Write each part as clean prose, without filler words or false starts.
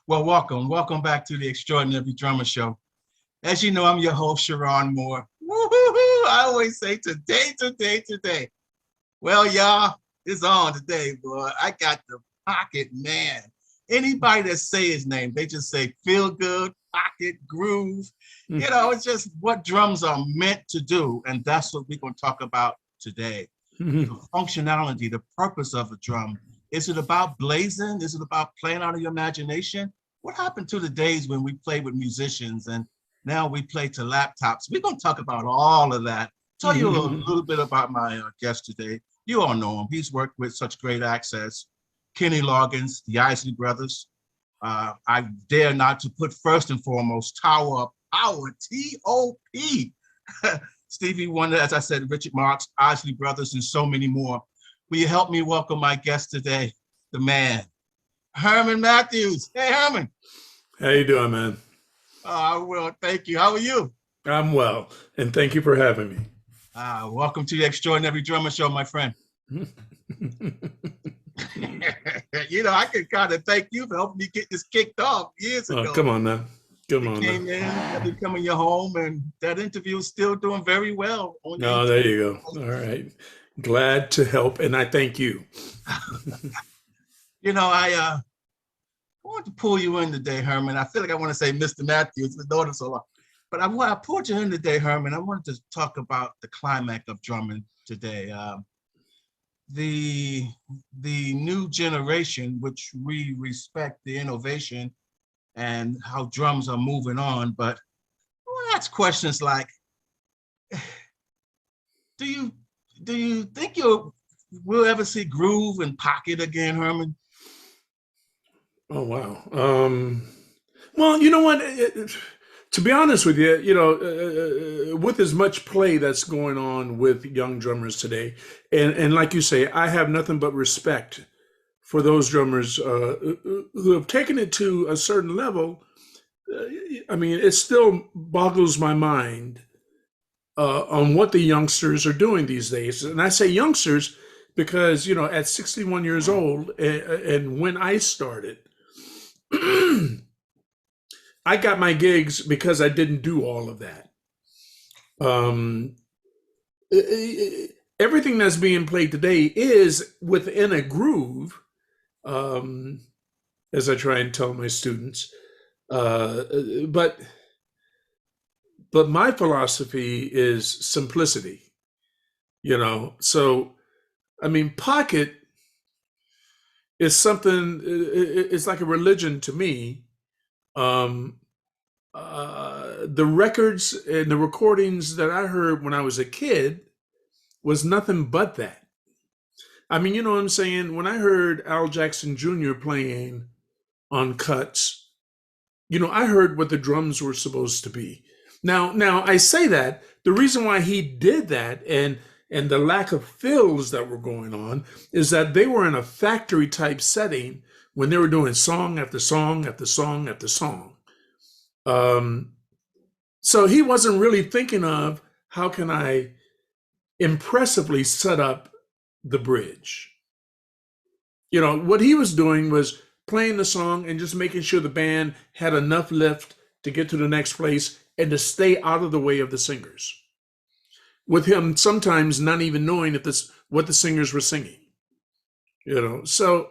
Well, welcome back to the Extraordinary Drummer Show. As you know, I'm your host, Cheron Moore. Woo-hoo-hoo! I always say today. Well, y'all, it's on today, boy. I got the Pocket Man. Anybody that say his name, they just say feel good, pocket, groove. It's just what drums are meant to do. And that's what we're going to talk about today. The functionality, the purpose of a drum. Is it about blazing? Is it about playing out of your imagination? What happened to the days when we played with musicians and now we play to laptops? We're going to talk about all of that. Tell you a little bit about my guest today. You all know him. He's worked with such great access. Kenny Loggins, the Isley brothers. I dare not to put first and foremost Tower of Power, T-O-P. Stevie Wonder, as I said, Richard Marx, Isley brothers, and so many more. Will you help me welcome my guest today, the man, Herman Matthews. Hey, Herman. How you doing, man? Well, thank you. How are you? I'm well, and thank you for having me. Welcome to the Extraordinary Drummer Show, my friend. I can kind of thank you for helping me get this kicked off years ago. Oh, come on now. Come on. Came in, I've been coming your home, and that interview is still doing very well. No, there you go. All right. Glad to help, and I thank you. I want to pull you in today, Herman. I feel like I want to say Mr. Matthews, the daughter so long. But I pulled you in today, Herman. I wanted to talk about the climax of drumming today. The new generation, which we respect the innovation and how drums are moving on. But I want to ask questions like, do you think we'll ever see groove and pocket again, Herman? Oh, wow. Well, you know what? To be honest with you, with as much play that's going on with young drummers today, and like you say, I have nothing but respect for those drummers who have taken it to a certain level. It still boggles my mind on what the youngsters are doing these days. And I say youngsters because, at 61 years old, and when I started, I got my gigs because I didn't do all of that. Everything that's being played today is within a groove, as I try and tell my students. But my philosophy is simplicity, So, pocket is something, it's like a religion to me. The records and the recordings that I heard when I was a kid was nothing but that. You know what I'm saying? When I heard Al Jackson Jr. playing on cuts, I heard what the drums were supposed to be. Now I say that the reason why he did that and the lack of fills that were going on is that they were in a factory type setting when they were doing song after song after song after song. So he wasn't really thinking of how can I impressively set up the bridge. What he was doing was playing the song and just making sure the band had enough lift to get to the next place and to stay out of the way of the singers. With him sometimes not even knowing what the singers were singing. So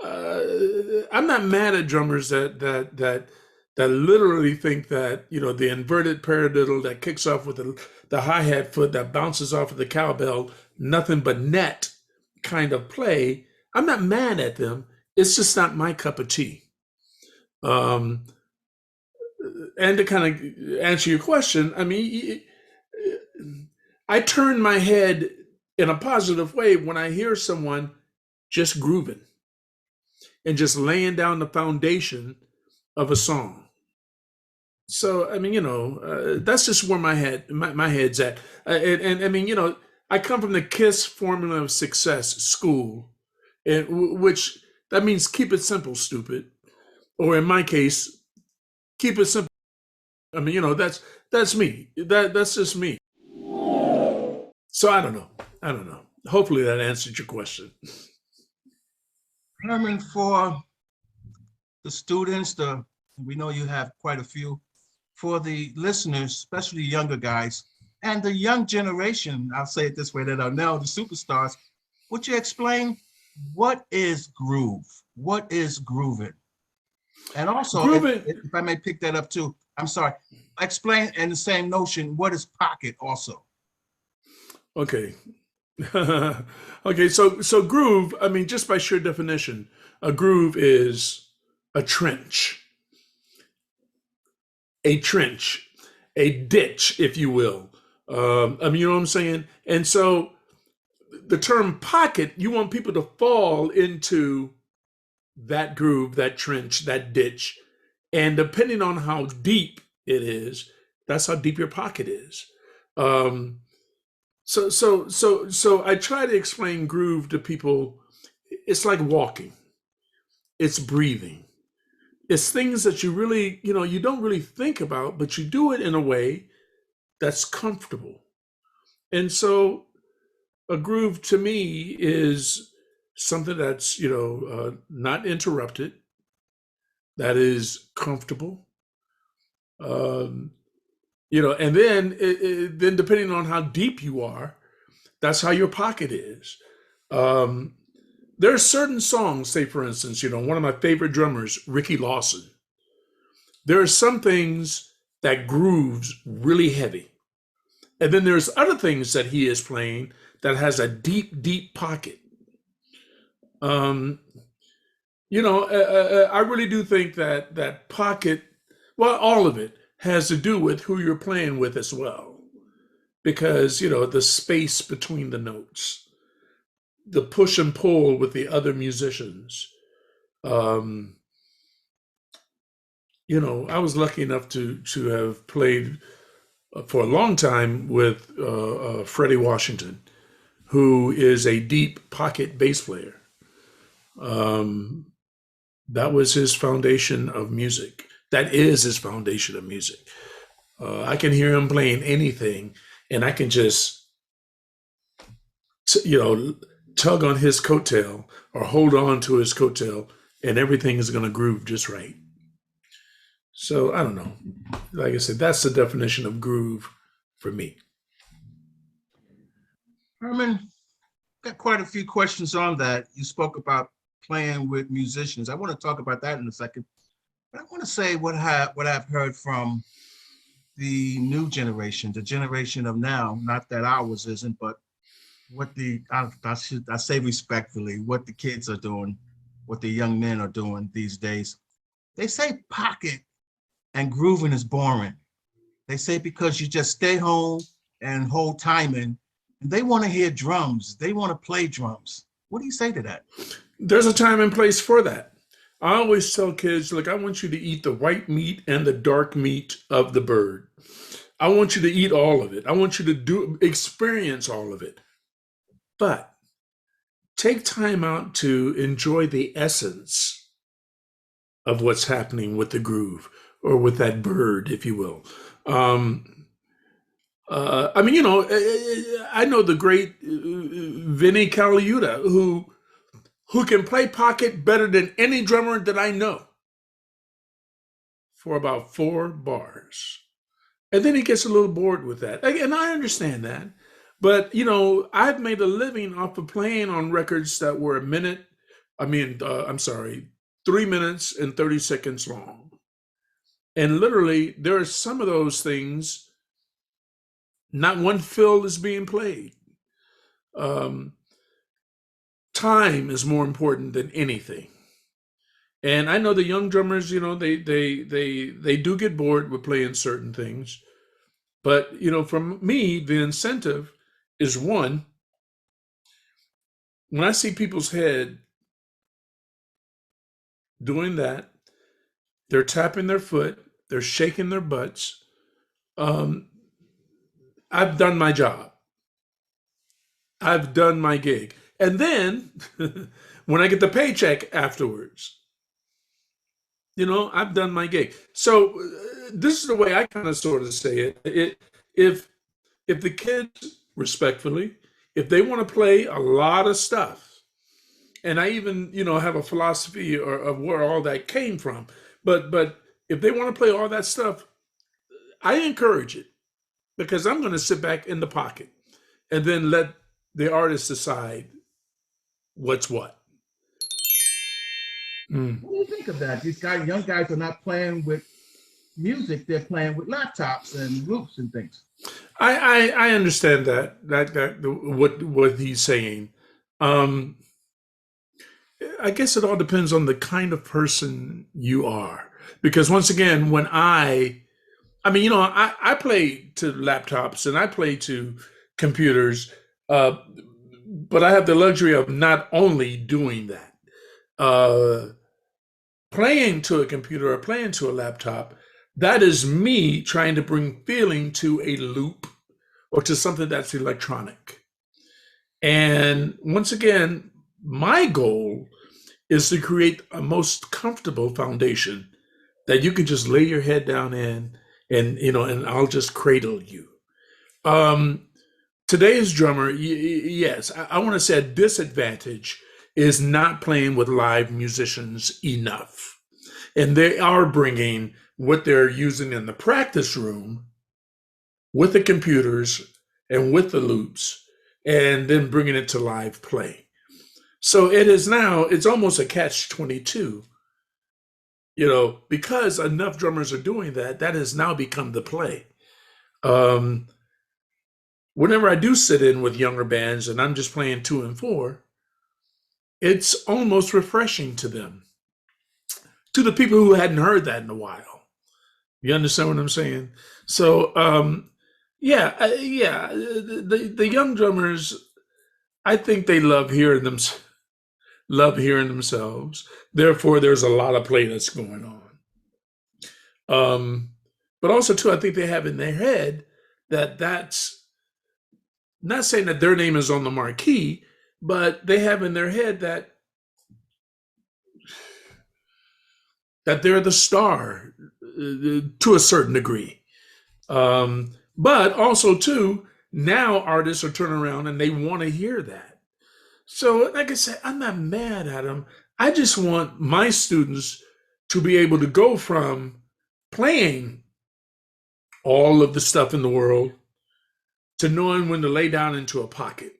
I'm not mad at drummers that literally think that, the inverted paradiddle that kicks off with the hi-hat foot that bounces off of the cowbell, nothing but net kind of play. I'm not mad at them. It's just not my cup of tea. And to kind of answer your question, I turn my head in a positive way when I hear someone just grooving and just laying down the foundation of a song. So, that's just where my head's at. I come from the KISS Formula of Success school, which that means keep it simple, stupid. Or in my case, keep it simple. That's me. That's just me. So I don't know. Hopefully that answered your question. Herman, for the students, we know you have quite a few, for the listeners, especially younger guys, and the young generation, I'll say it this way, that are now the superstars, would you explain what is groove? What is grooving? And also, Grooving. if I may pick that up too, I'm sorry, explain in the same notion, what is pocket also? Okay. Okay, so groove, I mean, just by sheer definition, a groove is a trench, a trench, a ditch, if you will. I mean, you know what I'm saying? And so the term pocket, you want people to fall into that groove, that trench, that ditch. And depending on how deep it is, that's how deep your pocket is. Um, so I try to explain groove to people. It's like walking. It's breathing. It's things that you really, you don't really think about, but you do it in a way that's comfortable. And so a groove to me is something that's, not interrupted, that is comfortable. Um, and then depending on how deep you are, that's how your pocket is. Um, there are certain songs, say for instance, one of my favorite drummers, Ricky Lawson. There are some things that grooves really heavy. And then there's other things that he is playing that has a deep, deep pocket. I really do think that pocket, well, all of it has to do with who you're playing with as well. Because, the space between the notes, the push and pull with the other musicians. I was lucky enough to have played for a long time with Freddie Washington, who is a deep pocket bass player. That was his foundation of music. That is his foundation of music. I can hear him playing anything, and I can just, tug on his coattail or hold on to his coattail, and everything is going to groove just right. So I don't know. Like I said, that's the definition of groove for me. Herman, got quite a few questions on that. You spoke about playing with musicians. I want to talk about that in a second. But I want to say what I've heard from the new generation, the generation of now, not that ours isn't, but what I say respectfully, what the kids are doing, what the young men are doing these days. They say pocket and grooving is boring. They say because you just stay home and hold timing, and they want to hear drums. They want to play drums. What do you say to that? There's a time and place for that. I always tell kids, look, I want you to eat the white meat and the dark meat of the bird. I want you to eat all of it. I want you to experience all of it. But take time out to enjoy the essence of what's happening with the groove or with that bird, if you will. I know the great Vinnie Colaiuta, who can play pocket better than any drummer that I know for about 4 bars. And then he gets a little bored with that. And I understand that. But, I've made a living off of playing on records that were 3 minutes and 30 seconds long. And literally, there are some of those things, not one fill is being played. Time is more important than anything. And I know the young drummers, they do get bored with playing certain things. But, for me, the incentive is one, when I see people's head doing that, they're tapping their foot, they're shaking their butts. I've done my job. I've done my gig. And then when I get the paycheck afterwards, I've done my gig. So this is the way I kind of sort of say it. If the kids, respectfully, if they want to play a lot of stuff And I even, have a philosophy of where all that came from. But if they want to play all that stuff, I encourage it because I'm going to sit back in the pocket and then let the artist decide what's what. What do you think of that? These young guys are not playing with music; they're playing with laptops and loops and things. I understand that what he's saying. Um, I guess it all depends on the kind of person you are. Because once again, when I play to laptops and I play to computers, but I have the luxury of not only doing that. Playing to a computer or playing to a laptop, that is me trying to bring feeling to a loop or to something that's electronic. And once again, my goal is to create a most comfortable foundation that you can just lay your head down in and I'll just cradle you. Today's drummer, yes, I want to say a disadvantage is not playing with live musicians enough. And they are bringing what they're using in the practice room with the computers and with the loops, and then bringing it to live play. So it's almost a catch-22, because enough drummers are doing that has now become the play. Whenever I do sit in with younger bands and I'm just playing 2 and 4, it's almost refreshing to them, to the people who hadn't heard that in a while. You understand what I'm saying? So, the young drummers, I think they love hearing themselves. Therefore, there's a lot of play that's going on. But also, too, I think they have in their head that's not saying that their name is on the marquee, but they have in their head that they're the star to a certain degree. But also, too, now artists are turning around and they want to hear that. So, like I said, I'm not mad at them. I just want my students to be able to go from playing all of the stuff in the world to knowing when to lay down into a pocket.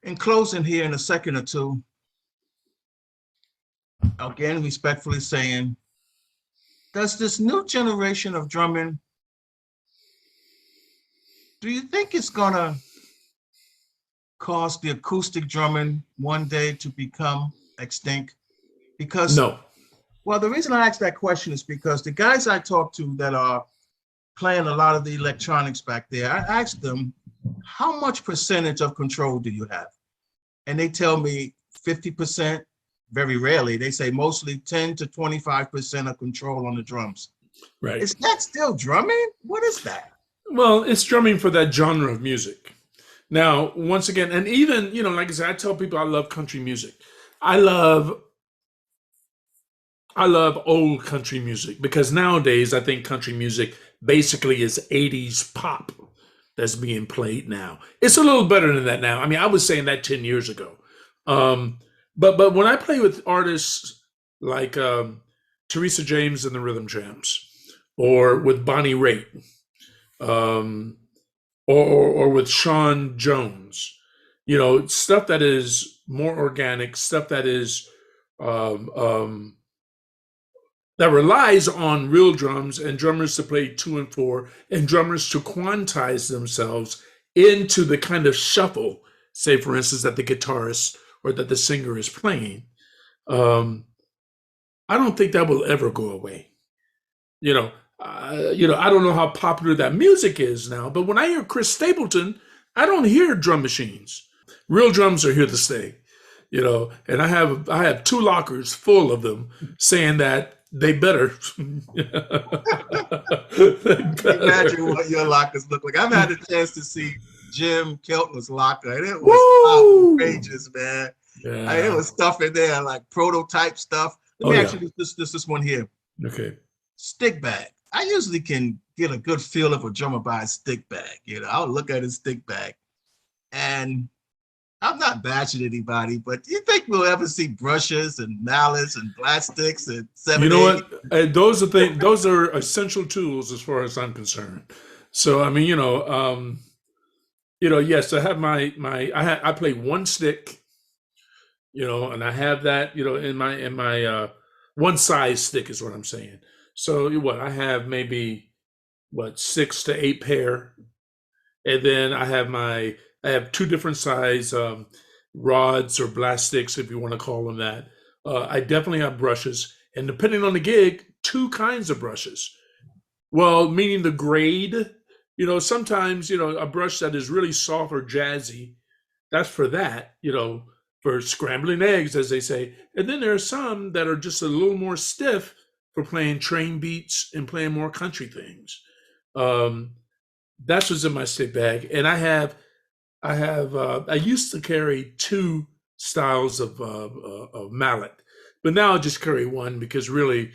In closing here in a second or two, again, respectfully saying, does this new generation of drumming, do you think it's gonna cause the acoustic drumming one day to become extinct? Because No. Well, the reason I asked that question is because the guys I talk to that are playing a lot of the electronics back there, I asked them, how much percentage of control do you have? And they tell me 50%, very rarely. They say mostly 10 to 25% of control on the drums. Right. Is that still drumming? What is that? Well, it's drumming for that genre of music. Now, once again, and even, like I said, I tell people I love country music. I love old country music because nowadays I think country music basically is 80s pop. that's being played now. It's a little better than that now. I mean, I was saying that 10 years ago. Um, but when I play with artists like Teresa James and the Rhythm Champs, or with Bonnie Raitt, um, or with Sean Jones, stuff that is more organic, stuff that is um, um, that relies on real drums and drummers to play 2 and 4 and drummers to quantize themselves into the kind of shuffle, say for instance, that the guitarist or that the singer is playing. Um, I don't think that will ever go away. I don't know how popular that music is now, but when I hear Chris Stapleton, I don't hear drum machines. Real drums are here to stay, and I have 2 lockers full of them saying that they better. Imagine what your lockers look like. I've had a chance to see Jim Keltner's locker, and it was Woo! outrageous, man. Yeah. It was stuff in there, like prototype stuff. Let me ask you this one here. Okay. Stick bag. I usually can get a good feel of a drummer by a stick bag. I'll look at his stick bag, and I'm not bashing anybody, but do you think we'll ever see brushes and mallets and flat sticks and 7/8? You know what? Those are essential tools as far as I'm concerned. So I mean, yes, I have I play one stick, and I have that, in my one size stick is what I'm saying. So I have maybe 6 to 8 pair, and then I have 2 different size rods or blast sticks, if you want to call them that. I definitely have brushes, and depending on the gig, 2 kinds of brushes. Well, meaning the grade. Sometimes a brush that is really soft or jazzy, that's for that. For scrambling eggs, as they say. And then there are some that are just a little more stiff for playing train beats and playing more country things. That's what's in my stick bag, and I used to carry 2 styles of mallet, but now I just carry 1 because really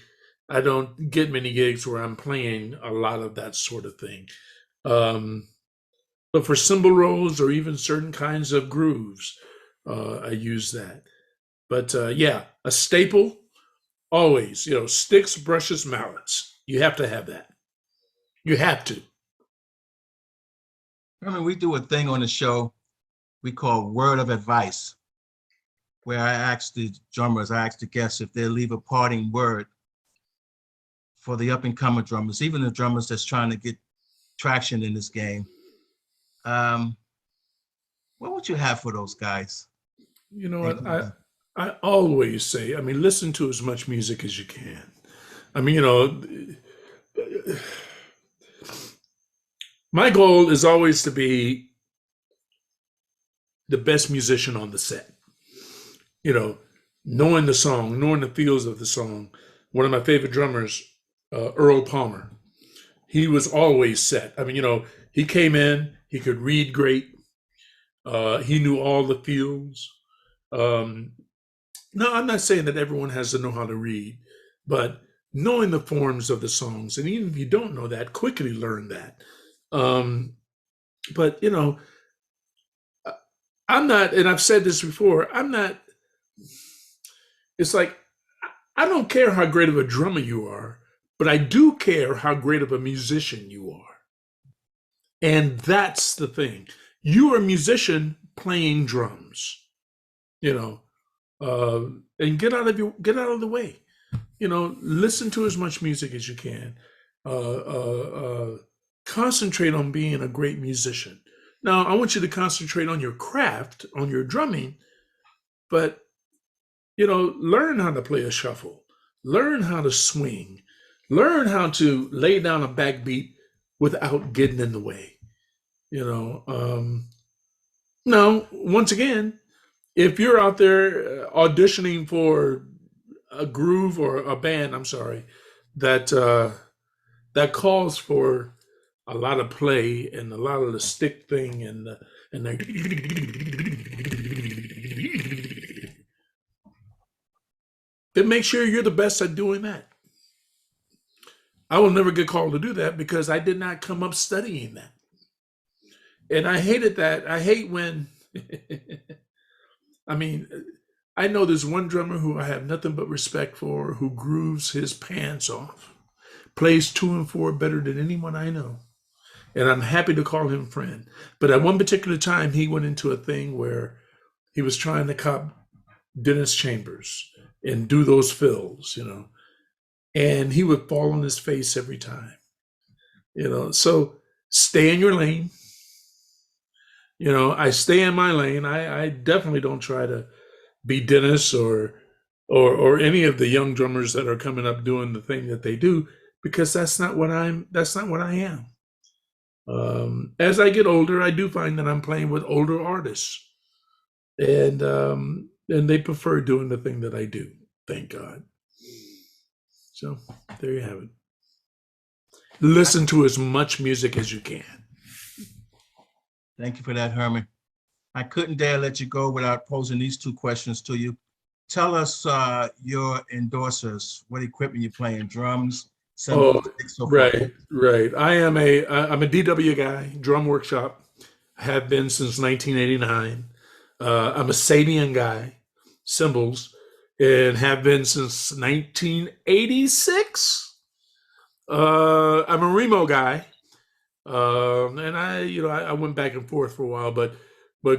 I don't get many gigs where I'm playing a lot of that sort of thing. But for cymbal rolls or even certain kinds of grooves, I use that. But a staple, always, sticks, brushes, mallets. You have to have that. You have to. I mean, we do a thing on the show we call Word of Advice, where I ask the guests if they'll leave a parting word for the up-and-coming drummers, even the drummers that's trying to get traction in this game. What would you have for those guys? You know what? I always say, listen to as much music as you can. My goal is always to be the best musician on the set. Knowing the song, knowing the feels of the song. One of my favorite drummers, Earl Palmer, he was always set. He came in, he could read great. He knew all the feels. No, I'm not saying that everyone has to know how to read, but knowing the forms of the songs, and even if you don't know that, quickly learn that. But I'm not, and I've said this before, it's like, I don't care how great of a drummer you are, but I do care how great of a musician you are. And that's the thing. You are a musician playing drums, and get out of the way. Listen to as much music as you can. Concentrate on being a great musician. Now, I want you to concentrate on your craft, on your drumming, but learn how to play a shuffle, learn how to swing, learn how to lay down a backbeat without getting in the way. Now, once again, if you're out there auditioning for a groove or a band, that calls for a lot of play and a lot of the stick thing and then make sure you're the best at doing that. I will never get called to do that because I did not come up studying that. And I hated that. I hate when, I mean, I know there's one drummer who I have nothing but respect for, who grooves his pants off, plays 2 and 4 better than anyone I know. And I'm happy to call him friend. But at one particular time, he went into a thing where he was trying to cop Dennis Chambers and do those fills, and he would fall on his face every time, So stay in your lane. I stay in my lane. I definitely don't try to be Dennis or any of the young drummers that are coming up doing the thing that they do, because that's not what I am. As I get older, I do find that I'm playing with older artists, and they prefer doing the thing that I do. Thank God. So there you have it. Listen to as much music as you can. Thank you for that, Herman. I couldn't dare let you go without posing these 2 questions to you. Tell us your endorsers, what equipment you're playing, drums, cymbals, so right, forth. right. I'm a DW guy, Drum Workshop. I have been since 1989. I'm a Sabian guy, cymbals, and have been since 1986. I'm a Remo guy, and I went back and forth for a while, but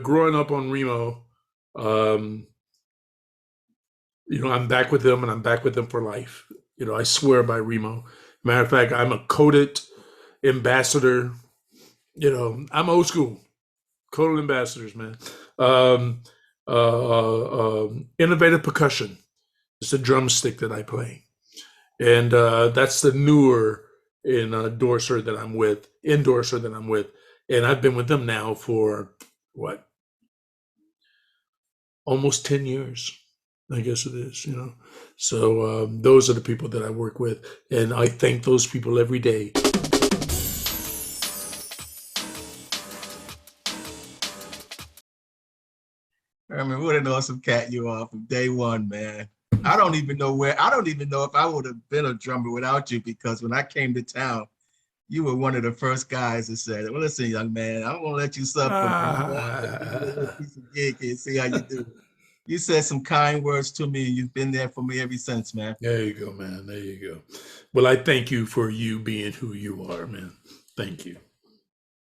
growing up on Remo, I'm back with them, and I'm back with them for life. I swear by Remo. Matter of fact, I'm a coded ambassador. I'm old school, coded ambassadors, man. Innovative percussion. It's a drumstick that I play. And that's the newer endorser that I'm with. And I've been with them now for what? Almost 10 years, I guess it is, So those are the people that I work with. And I thank those people every day. Herman, what an awesome cat you are from day one, man. I don't even know if I would have been a drummer without you, because when I came to town, you were one of the first guys that said, well, listen, young man, I'm going to let you sub for me. I'm going to give you a little piece of gig and see how you do. You said some kind words to me, and you've been there for me ever since, man. There you go, man. There you go. Well, I thank you for you being who you are, man. Thank you.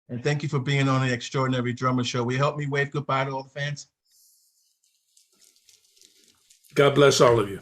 And thank you for being on the Extraordinary Drummer Show. Will you help me wave goodbye to all the fans? God bless all of you.